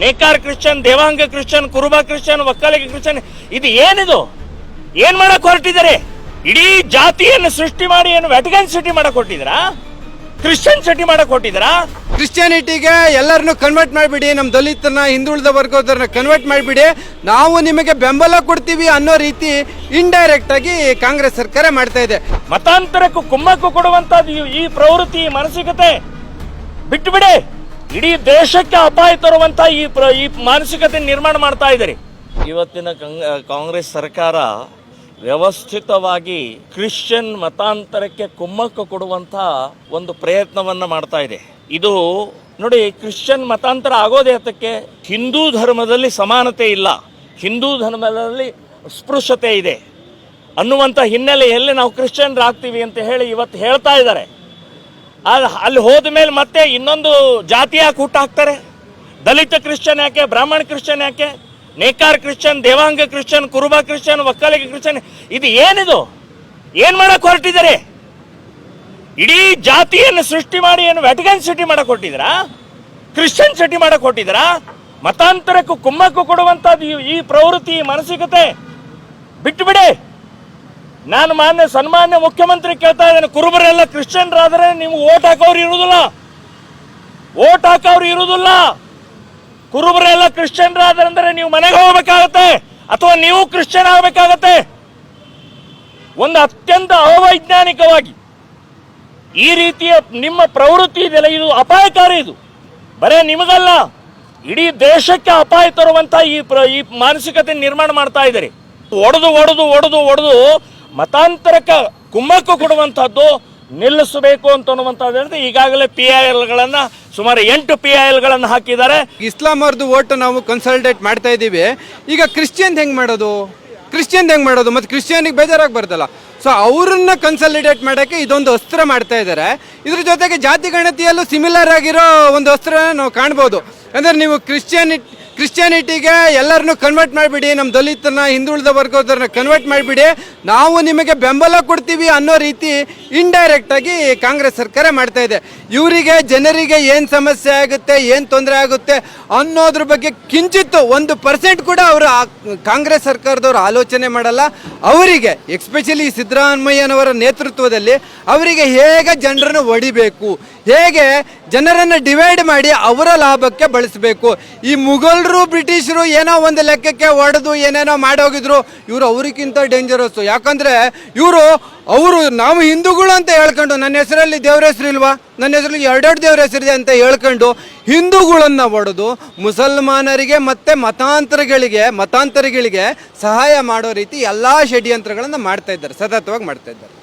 ನೇಕಾರ Christian, Devanga Christian, ಕುರುಬ Christian, Vokkaliga Christian, ಇದು ಏನಿದು? ಏನ್ ಮಾಡಕ್ ಹೊರಟಿದ್ದಾರೆ? ಇಡೀ ಜಾತಿಯನ್ನು ಸೃಷ್ಟಿ ಮಾಡಿ ಏನು ವ್ಯಾಟಿಕನ್ ಸಿಟಿ ಮಾಡಕ್ ಹೊರಟಿದ್ರಾ? ಕ್ರಿಶ್ಚಿಯನ್ ಸಿಟಿ ಮಾಡಕ್ ಹೊರಟಿದ್ರಾ? ಕ್ರಿಶ್ಚಿಯಾನಿಟಿಗೆ ಎಲ್ಲರನ್ನು ಕನ್ವರ್ಟ್ ಮಾಡಿಬಿಡಿ, ನಮ್ಮ ದಲಿತರನ್ನ ಹಿಂದುಳಿದ ವರ್ಗದವ್ರನ್ನ ಕನ್ವರ್ಟ್ ಮಾಡಿಬಿಡಿ, ನಾವು ನಿಮಗೆ ಬೆಂಬಲ ಕೊಡ್ತೀವಿ ಅನ್ನೋ ರೀತಿ ಇಂಡೈರೆಕ್ಟ್ ಆಗಿ ಕಾಂಗ್ರೆಸ್ ಸರ್ಕಾರ ಮಾಡ್ತಾ ಇದೆ. ಮತಾಂತರಕ್ಕೂ ಕುಮ್ಮಕ್ಕು ಕೊಡುವಂತದ್ದು ಈ ಪ್ರವೃತ್ತಿ, ಈ ಮಾನಸಿಕತೆ ಬಿಟ್ಟು ಬಿಡಿ. ಇಡೀ ದೇಶಕ್ಕೆ ಅಪಾಯ ತರುವಂತ ಈ ಮಾನಸಿಕತೆ ನಿರ್ಮಾಣ ಮಾಡ್ತಾ ಇದ್ದಾರೆ. ಇವತ್ತಿನ ಕಾಂಗ್ರೆಸ್ ಸರ್ಕಾರ ವ್ಯವಸ್ಥಿತವಾಗಿ ಕ್ರಿಶ್ಚಿಯನ್ ಮತಾಂತರಕ್ಕೆ ಕುಮ್ಮಕ್ಕು ಕೊಡುವಂತ ಒಂದು ಪ್ರಯತ್ನವನ್ನ ಮಾಡ್ತಾ ಇದೆ. ಇದು ನೋಡಿ, ಕ್ರಿಶ್ಚಿಯನ್ ಮತಾಂತರ ಆಗೋದೇ ಅದಕ್ಕೆ ಹಿಂದೂ ಧರ್ಮದಲ್ಲಿ ಸಮಾನತೆ ಇಲ್ಲ, ಹಿಂದೂ ಧರ್ಮದಲ್ಲಿ ಸ್ಪೃಶ್ಯತೆ ಇದೆ ಅನ್ನುವಂಥ ಹಿನ್ನೆಲೆಯಲ್ಲಿ ನಾವು ಕ್ರಿಶ್ಚಿಯನ್ರಾಗ್ತೀವಿ ಅಂತ ಹೇಳಿ ಇವತ್ತು ಹೇಳ್ತಾ ಇದ್ದಾರೆ. ಅಲ್ಲಿ ಹೋದ ಮೇಲೆ ಮತ್ತೆ ಇನ್ನೊಂದು ಜಾತಿ ಯಾಕೆ ಹುಟ್ಟು ಹಾಕ್ತಾರೆ? ದಲಿತ ಕ್ರಿಶ್ಚಿಯನ್ ಯಾಕೆ? ಬ್ರಾಹ್ಮಣ ಕ್ರಿಶ್ಚಿಯನ್ ಯಾಕೆ? ನೇಕಾರ ಕ್ರಿಶ್ಚಿಯನ್, ದೇವಾಂಗ ಕ್ರಿಶ್ಚಿಯನ್, ಕುರುಬ ಕ್ರಿಶ್ಚಿಯನ್, ಒಕ್ಕಲಿಗ ಕ್ರಿಶ್ಚಿಯನ್, ಇದು ಏನಿದು? ಏನ್ ಮಾಡಕ್ ಹೊರಟಿದ್ದಾರೆ? ಇಡೀ ಜಾತಿಯನ್ನು ಸೃಷ್ಟಿ ಮಾಡಿ ಏನು ವ್ಯಾಟಿಕನ್ ಸಿಟಿ ಮಾಡಕ್ ಹೊರಟಿದ್ರಾ? ಕ್ರಿಶ್ಚಿಯನ್ ಸಿಟಿ ಮಾಡಕ್ ಹೊರಟಿದ್ರಾ? ಮತಾಂತರಕ್ಕೂ ಕುಮ್ಮಕ್ಕು ಕೊಡುವಂತದ್ದು ಈ ಪ್ರವೃತ್ತಿ, ಈ ಮಾನಸಿಕತೆ ಬಿಟ್ಟು ಬಿಡಿ. ನಾನು ಸನ್ಮಾನ್ಯ ಮುಖ್ಯಮಂತ್ರಿ ಕೇಳ್ತಾ ಇದ್ದೇನೆ, ಕುರುಬರೆಲ್ಲ ಕ್ರಿಶ್ಚಿಯನ್ರಾದರೆ ನೀವು ಓಟ್ ಹಾಕೋರು ಇರುವುದಿಲ್ಲ, ಓಟ್ ಹಾಕೋರು ಇರುವುದಿಲ್ಲ. ಕುರುಬರೆಲ್ಲ ಕ್ರಿಶ್ಚಿಯನ್ರಾದ್ರೆ ನೀವು ಮನೆಗೆ ಹೋಗ್ಬೇಕಾಗತ್ತೆ ಅಥವಾ ನೀವು ಕ್ರಿಶ್ಚಿಯನ್ ಆಗಬೇಕಾಗತ್ತೆ. ಒಂದು ಅತ್ಯಂತ ಅವೈಜ್ಞಾನಿಕವಾಗಿ ಈ ರೀತಿಯ ನಿಮ್ಮ ಪ್ರವೃತ್ತಿ ಇದೆಯಲ್ಲ, ಇದು ಅಪಾಯಕಾರಿ. ಇದು ಬರೇ ನಿಮಗಲ್ಲ, ಇಡೀ ದೇಶಕ್ಕೆ ಅಪಾಯ ತರುವಂತ ಈ ಮಾನಸಿಕತೆ ನಿರ್ಮಾಣ ಮಾಡ್ತಾ ಇದ್ದಾರೆ. ಒಡೆದು ಮತಾಂತರಕ್ಕೆ ಕುಮ್ಮಕ್ಕು ಕೊಡುವಂತಹದ್ದು ನಿಲ್ಲಿಸಬೇಕು ಅಂತ ಅನ್ನುವಂಥದ್ದು. ಈಗಾಗಲೇ PILಗಳನ್ನ ಸುಮಾರು 8 PILಗಳನ್ನ ಹಾಕಿದ್ದಾರೆ. ಇಸ್ಲಾಂ ಅವ್ರದ್ದು ಓಟ್ ನಾವು ಕನ್ಸಲ್ಟೇಟ್ ಮಾಡ್ತಾ ಇದ್ದೀವಿ. ಈಗ ಕ್ರಿಶ್ಚಿಯನ್ ಹೆಂಗ್ ಮಾಡೋದು ಮತ್ತೆ ಕ್ರಿಶ್ಚಿಯನ್ಗೆ ಬೇಜಾರಾಗಿ ಬರ್ತಲ್ಲ. ಸೊ ಅವ್ರನ್ನ ಕನ್ಸಲ್ಟೇಟ್ ಮಾಡೋಕ್ಕೆ ಇದೊಂದು ಅಸ್ತ್ರ ಮಾಡ್ತಾ ಇದ್ದಾರೆ. ಇದ್ರ ಜೊತೆಗೆ ಜಾತಿ ಗಣತಿಯಲ್ಲೂ ಸಿಮಿಲರ್ ಆಗಿರೋ ಒಂದು ಅಸ್ತ್ರ ನಾವು ಕಾಣ್ಬೋದು. ಅಂದರೆ ನೀವು ಕ್ರಿಶ್ಚಿಯಾನಿಟಿಗೆ ಎಲ್ಲರನ್ನು ಕನ್ವರ್ಟ್ ಮಾಡಿಬಿಡಿ, ನಮ್ಮ ದಲಿತರನ್ನ ಹಿಂದುಳಿದ ವರ್ಗದವ್ರನ್ನ ಕನ್ವರ್ಟ್ ಮಾಡಿಬಿಡಿ, ನಾವು ನಿಮಗೆ ಬೆಂಬಲ ಕೊಡ್ತೀವಿ ಅನ್ನೋ ರೀತಿ ಇಂಡೈರೆಕ್ಟ್ ಆಗಿ ಕಾಂಗ್ರೆಸ್ ಸರ್ಕಾರ ಮಾಡ್ತಾ ಇದೆ. ಇವರಿಗೆ ಜನರಿಗೆ ಏನು ಸಮಸ್ಯೆ ಆಗುತ್ತೆ, ಏನು ತೊಂದರೆ ಆಗುತ್ತೆ ಅನ್ನೋದ್ರ ಬಗ್ಗೆ ಕಿಂಚಿತ್ತು 1% ಕೂಡ ಅವರು ಕಾಂಗ್ರೆಸ್ ಸರ್ಕಾರದವರು ಆಲೋಚನೆ ಮಾಡಲ್ಲ. ಅವರಿಗೆ ಎಸ್ಪೆಷಲಿ ಸಿದ್ದರಾಮಯ್ಯನವರ ನೇತೃತ್ವದಲ್ಲಿ ಅವರಿಗೆ ಹೇಗೆ ಜನರನ್ನು ಹೊಡಿಬೇಕು, ಹೇಗೆ ಜನರನ್ನು ಡಿವೈಡ್ ಮಾಡಿ ಅವರ ಲಾಭಕ್ಕೆ ಬಳಸಬೇಕು. ಈ ಮುಘಲರು ಬ್ರಿಟಿಷರು ಏನೋ ಒಂದು ಲೆಕ್ಕಕ್ಕೆ ಹೊಡೆದು ಏನೇನೋ ಮಾಡೋಗಿದ್ರು, ಇವರು ಅವರಿಗಿಂತ ಡೇಂಜರಸ್ಸು. ಯಾಕಂದರೆ ಅವರು ನಾವು ಹಿಂದೂಗಳು ಅಂತ ಹೇಳ್ಕೊಂಡು, ನನ್ನ ಹೆಸರಲ್ಲಿ ದೇವ್ರ ಹೆಸರು ಇಲ್ವಾ, ನನ್ನ ಹೆಸರಲ್ಲಿ 2 ದೇವ್ರ ಹೆಸರಿದೆ ಅಂತ ಹೇಳ್ಕೊಂಡು ಹಿಂದೂಗಳನ್ನು ಹೊಡೆದು ಮುಸಲ್ಮಾನರಿಗೆ ಮತ್ತು ಮತಾಂತರಿಗಳಿಗೆ ಸಹಾಯ ಮಾಡೋ ರೀತಿ ಎಲ್ಲ ಷಡ್ಯಂತ್ರಗಳನ್ನು ಮಾಡ್ತಾ ಇದ್ದಾರೆ, ಸತತವಾಗಿ ಮಾಡ್ತಾ ಇದ್ದಾರೆ.